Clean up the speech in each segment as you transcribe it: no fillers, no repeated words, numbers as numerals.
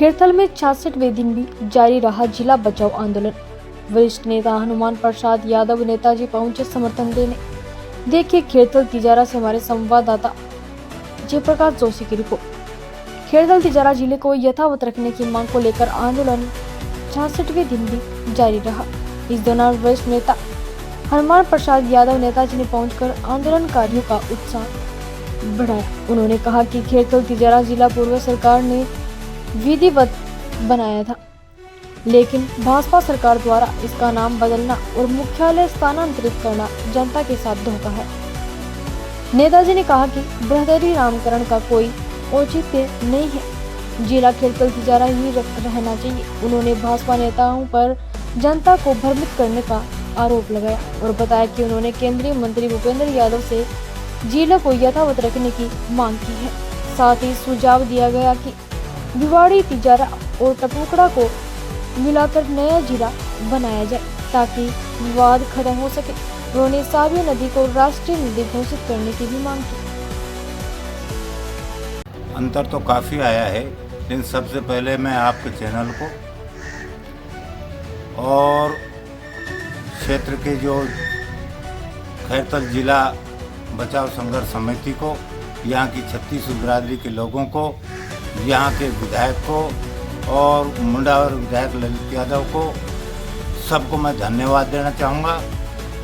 खेरथल में 66वें दिन भी जारी रहा जिला बचाओ आंदोलन। वरिष्ठ नेता हनुमान प्रसाद यादव नेताजी पहुंचे समर्थन देने। देखिए खेरथल तिजारा से हमारे संवाददाता जयप्रकाश जोशी की रिपोर्ट। खेरथल तिजारा जिले को यथावत रखने की मांग को लेकर आंदोलन 66वें दिन भी जारी रहा। इस दौरान वरिष्ठ नेता हनुमान प्रसाद यादव नेताजी ने पहुंचकर आंदोलनकारियों का उत्साह बढ़ाया। उन्होंने कहा कि खेरथल तिजारा जिला पूर्व सरकार ने विधिवत बनाया था, लेकिन भाजपा सरकार द्वारा इसका नाम बदलना और मुख्यालय स्थानांतरित करना जनता के साथ धोखा है। नेताजी ने कहा कि बृहदरी नामकरण का कोई औचित्य नहीं है, जिला खेरथल तिजारा ही रहना चाहिए। उन्होंने भाजपा नेताओं पर जनता को भ्रमित करने का आरोप लगाया और बताया कि उन्होंने केंद्रीय मंत्री भूपेंद्र यादव से जिले को यथावत रखने की मांग की है। साथ ही सुझाव दिया गया कि भिवाड़ी, तिजारा और टपुकड़ा को मिलाकर नया जिला बनाया जाए ताकि विवाद खत्म हो सके। उन्होंने साबी नदी को राष्ट्रीय नदी घोषित करने की भी मांग की। अंतर तो काफ़ी आया है, लेकिन सबसे पहले मैं आपके चैनल को और क्षेत्र के जो खेरथल जिला बचाव संघर्ष समिति को, यहाँ की 36 बिरादरी के लोगों को, यहाँ के विधायक को और मुंडावर विधायक ललित यादव को, सबको मैं धन्यवाद देना चाहूँगा।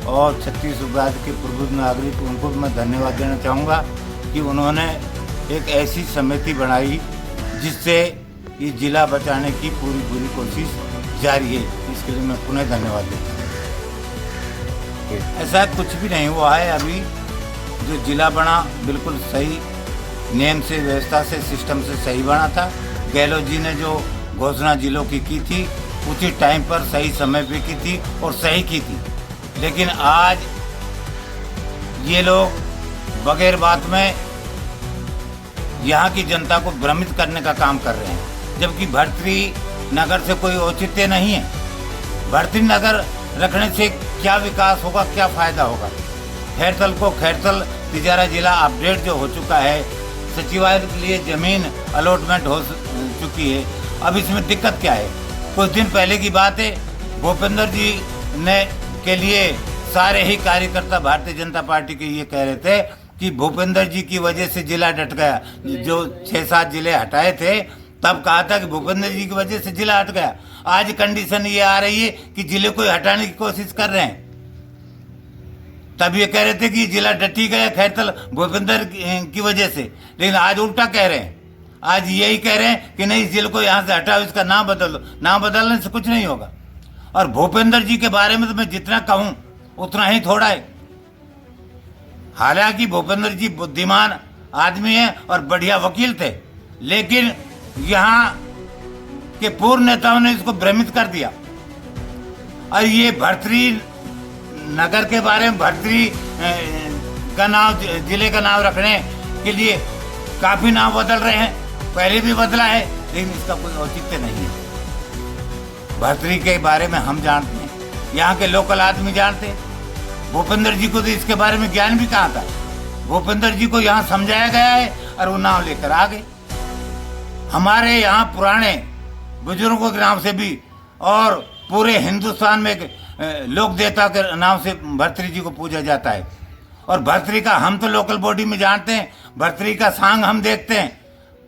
और 36 बिरादरी के पूर्व नागरिक, उनको भी मैं धन्यवाद देना चाहूँगा कि उन्होंने एक ऐसी समिति बनाई जिससे ये जिला बचाने की पूरी कोशिश जारी है। इसके लिए मैं पुनः धन्यवाद देता हूँ। ऐसा कुछ भी नहीं हुआ है। अभी जो जिला बना बिल्कुल सही नियम से, व्यवस्था से, सिस्टम से सही बना था। गहलोत जी ने जो घोषणा जिलों की थी उचित टाइम पर सही समय पे की थी और सही की थी। लेकिन आज ये लोग बगैर बात में यहाँ की जनता को भ्रमित करने का काम कर रहे हैं, जबकि भर्तृ नगर से कोई औचित्य नहीं है। भर्तृ नगर रखने से क्या विकास होगा, क्या फायदा होगा? खेरथल को खेरथल तिजारा जिला अपडेट जो हो चुका है, सचिवालय के लिए जमीन अलॉटमेंट हो चुकी है। अब इसमें दिक्कत क्या है? कुछ दिन पहले की बात है, भूपेंद्र जी ने के लिए सारे ही कार्यकर्ता भारतीय जनता पार्टी के ये कह रहे थे कि भूपेंद्र जी की वजह से जिला डट गया। जो 6-7 जिले हटाए थे तब कहा था कि भूपेंद्र जी की वजह से जिला हट गया। आज कंडीशन ये आ रही है कि जिले को हटाने की कोशिश कर रहे हैं। तब ये कह रहे थे कि जिला डटी गया खेरथल भूपेंद्र की वजह से, लेकिन आज उल्टा कह रहे हैं। आज यही कह रहे हैं कि नहीं, इस जिले को यहाँ से हटाओ, इसका नाम बदल दो। नाम बदलने से कुछ नहीं होगा। और भूपेंद्र जी के बारे में तो मैं जितना कहूँ उतना ही थोड़ा है। हालांकि भूपेंद्र जी बुद्धिमान आदमी है और बढ़िया वकील थे, लेकिन यहाँ के पूर्व नेताओं ने इसको भ्रमित कर दिया। और ये भर्तृ नगर के बारे में, भर्तृ का नाम, जिले का नाम रखने के लिए काफी नाम बदल रहे हैं। पहले भी बदला है, लेकिन इसका कोई औचित्य नहीं है। भर्तृ के बारे में हम जानते हैं, यहाँ के लोकल आदमी जानते हैं। भूपेंद्र जी को तो इसके बारे में ज्ञान भी कहाँ था। भूपेंद्र जी को यहाँ समझाया गया है और वो नाम लेकर आ गए। हमारे यहाँ पुराने बुजुर्गों के नाम से भी और पूरे हिंदुस्तान में लोक देवता के नाम से भर्तृ जी को पूजा जाता है। और भर्तृ का हम तो लोकल बॉडी में जानते हैं, भर्तृ का सांग हम देखते हैं।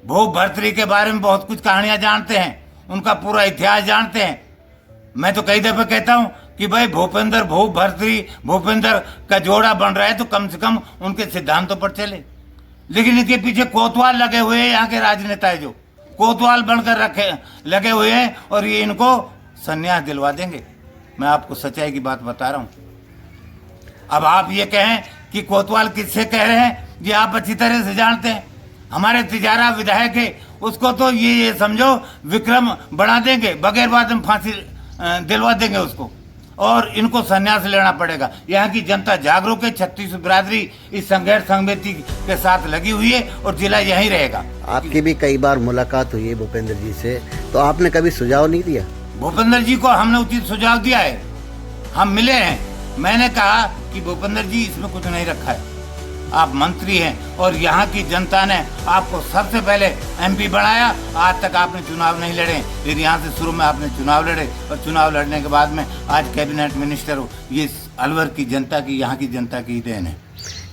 भर्तृ के बारे में बहुत कुछ कहानियां जानते हैं, उनका पूरा इतिहास जानते हैं। मैं तो कई दफे कहता हूं कि भाई भूपेंद्र का जोड़ा बन रहा है तो कम से कम उनके सिद्धांतों पर चले। लेकिन इनके पीछे कोतवाल लगे हुए हैं, यहाँ के राजनेता है जो कोतवाल बनकर लगे हुए हैं और ये इनको संन्यास दिलवा देंगे। मैं आपको सच्चाई की बात बता रहा हूं। अब आप ये कहें कि कोतवाल किससे कह रहे हैं, ये आप अच्छी तरह से जानते हैं। हमारे तिजारा विधायक है, उसको तो ये समझो विक्रम बना देंगे, बगैर बात में फांसी दिलवा देंगे उसको, और इनको संन्यास लेना पड़ेगा। यहाँ की जनता जागरूक है, 36 बिरादरी इस संघर्ष समिति के साथ लगी हुई है और जिला यहीं रहेगा। आपकी भी कई बार मुलाकात हुई है भूपेंद्र जी से, तो आपने कभी सुझाव नहीं दिया? भूपेंद्र जी को हमने उचित सुझाव दिया है, हम मिले हैं। मैंने कहा कि भूपेंद्र जी इसमें कुछ नहीं रखा है, आप मंत्री हैं और यहाँ की जनता ने आपको सबसे पहले एमपी बनाया। आज तक आपने चुनाव नहीं लड़े, लेकिन यहाँ से शुरू में आपने चुनाव लड़े और चुनाव लड़ने के बाद में आज कैबिनेट मिनिस्टर हो। ये अलवर की जनता की, यहाँ की जनता की देन है।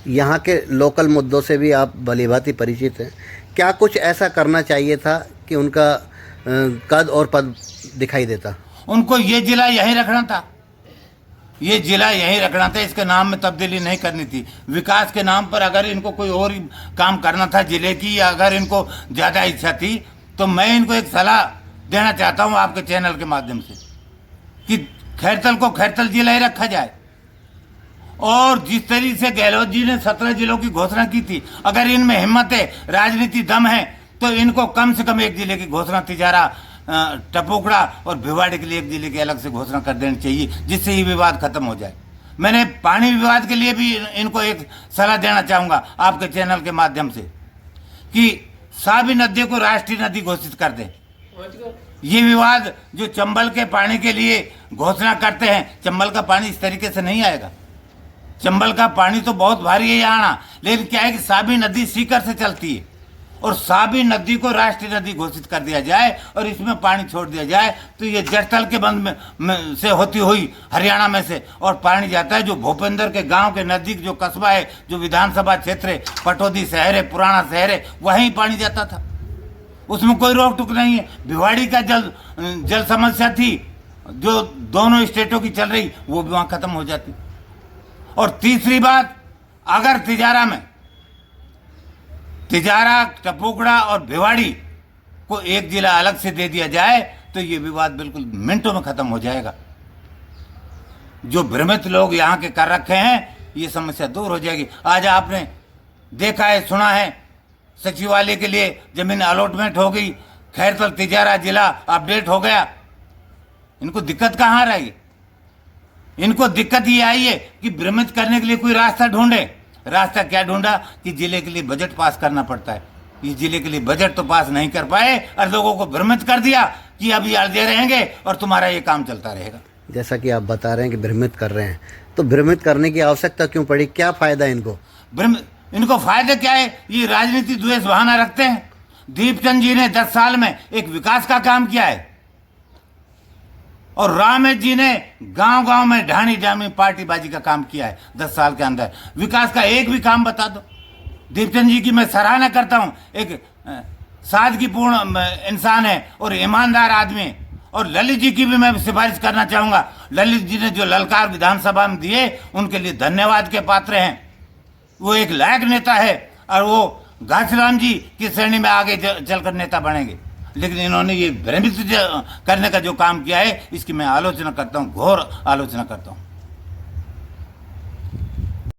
यहाँ के लोकल मुद्दों से भी आप भलीभांति परिचित हैं। क्या कुछ ऐसा करना चाहिए था कि उनका कद और पद दिखाई देता? उनको ये जिला यहीं रखना था, ये जिला यहीं रखना था, इसके नाम में तब्दीली नहीं करनी थी। विकास के नाम पर अगर इनको कोई और काम करना था जिले की, या अगर इनको ज़्यादा इच्छा थी, तो मैं इनको एक सलाह देना चाहता हूँ आपके चैनल के माध्यम से कि खैरतल को खैरतल जिला ही रखा जाए। और जिस तरीके से गहलोत जी ने 17 जिलों की घोषणा की थी, अगर इनमें हिम्मत है, राजनीति दम है, तो इनको कम से कम एक जिले की घोषणा, तिजारा, टपोकड़ा और भिवाड़ी के लिए एक जिले की अलग से घोषणा कर देनी चाहिए, जिससे ये विवाद खत्म हो जाए। मैंने पानी विवाद के लिए भी इनको एक सलाह देना चाहूँगा आपके चैनल के माध्यम से कि साबी नदी को राष्ट्रीय नदी घोषित कर दें। ये विवाद जो चंबल के पानी के लिए घोषणा करते हैं, चंबल का पानी इस तरीके से नहीं आएगा। चंबल का पानी तो बहुत भारी है यहाँ, लेकिन क्या है कि साबी नदी सीकर से चलती है और साबी नदी को राष्ट्रीय नदी घोषित कर दिया जाए और इसमें पानी छोड़ दिया जाए, तो ये जटतल के बंद में से होती हुई हरियाणा में से और पानी जाता है जो भूपेंद्र के गांव के नजदीक जो कस्बा है, जो विधानसभा क्षेत्र है, पटौदी शहर है, पुराना शहर है, वहीं पानी जाता था। उसमें कोई रोक टोक नहीं है। भिवाड़ी का जल समस्या थी जो दोनों स्टेटों की चल रही, वो भी वहाँ खत्म हो जाती। और तीसरी बात, अगर तिजारा, टपोकड़ा और भिवाड़ी को एक जिला अलग से दे दिया जाए तो ये विवाद बिल्कुल मिनटों में खत्म हो जाएगा। जो भ्रमित लोग यहाँ के कर रखे हैं, ये समस्या दूर हो जाएगी। आज आपने देखा है, सुना है, सचिवालय के लिए जमीन अलॉटमेंट हो गई, खैरतल तिजारा जिला अपडेट हो गया। इनको दिक्कत कहाँ आ रही? इनको दिक्कत ये आई है कि भ्रमित करने के लिए कोई रास्ता ढूंढे। रास्ता क्या ढूंढा कि जिले के लिए बजट पास करना पड़ता है। इस जिले के लिए बजट तो पास नहीं कर पाए और लोगों को भ्रमित कर दिया कि अभी आलजे रहेंगे और तुम्हारा ये काम चलता रहेगा। जैसा कि आप बता रहे हैं कि भ्रमित कर रहे हैं, तो भ्रमित करने की आवश्यकता क्यों पड़ी? क्या फायदा इनको? इनको फायदा क्या है? ये राजनीति द्वेष बहाना रखते हैं। दीपचंद जी ने 10 साल में एक विकास का काम किया है और रामेश जी ने गांव-गांव में ढाणी डामी पार्टीबाजी का काम किया है 10 साल के अंदर। विकास का एक भी काम बता दो। दीपचंद जी की मैं सराहना करता हूं, एक सादगीपूर्ण इंसान है और ईमानदार आदमी है। और ललित जी की भी मैं सिफारिश करना चाहूँगा। ललित जी ने जो ललकार विधानसभा में दिए, उनके लिए धन्यवाद के पात्र हैं। वो एक लायक नेता है और वो घासीराम जी की श्रेणी में आगे चलकर नेता बनेंगे। लेकिन इन्होंने ये भ्रमित करने का जो काम किया है, इसकी मैं आलोचना करता हूँ, घोर आलोचना करता हूँ।